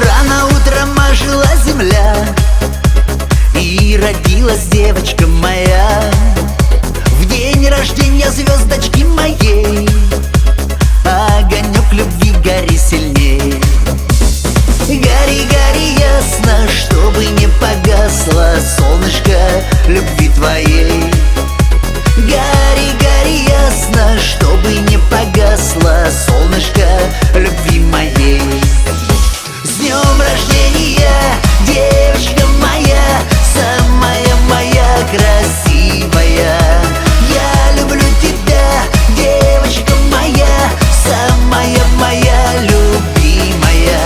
Рано утром ожила земля, и родилась девочка моя. В день рождения звездочки моей огонек любви гори сильней. Гори, гори ясно, чтобы не погасло солнышко любви твоей. Гори, гори ясно, чтобы не погасло солнышко любви моей. С днем рождения, девочка моя, самая моя красивая. Я люблю тебя, девочка моя, самая моя любимая.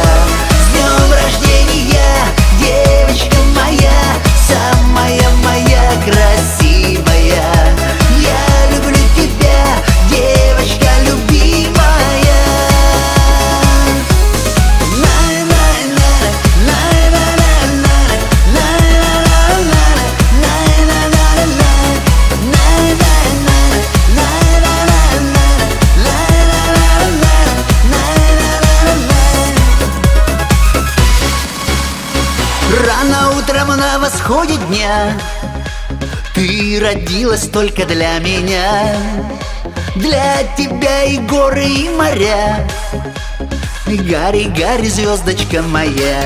С днем рождения, девочка моя, самая моя красивая. Я люблю тебя, девочка любимая. Рано утром на восходе дня ты родилась только для меня. Для тебя и горы, и моря. Гори, гори, звездочка моя.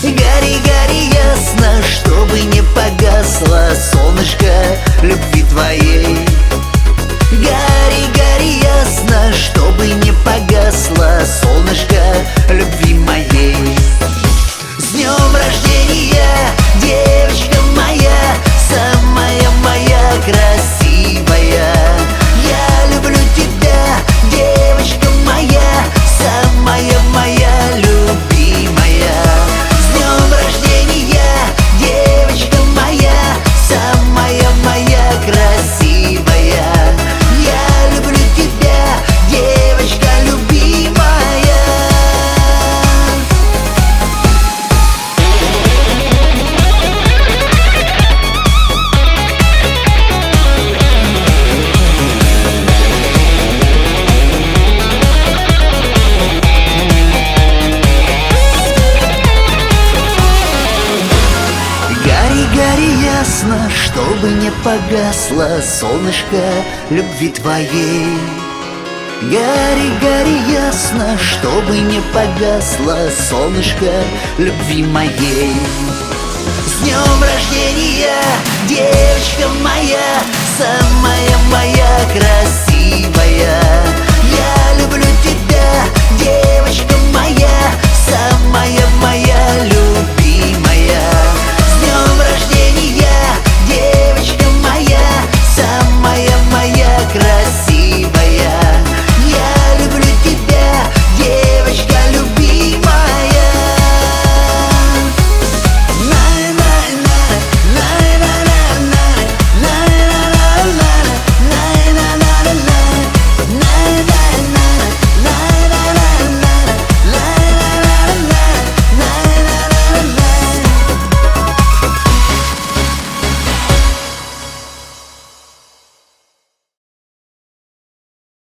Гори, гори ясно, чтобы не погасло солнышко любви твоей. Гори, гори ясно, чтобы не погасло солнышко любви моей. С днем рождения, девочка моя, самая моя красивая. Я люблю тебя, девочка моя, самая моя любимая. С днем рождения, девочка моя, самая моя красивая. Я люблю тебя, девочка любимая. Гори ясно, чтобы не погасло солнышко любви твоей. Гори, гори ясно, чтобы не погасло солнышко любви моей. С днем рождения, девочка моя, самая моя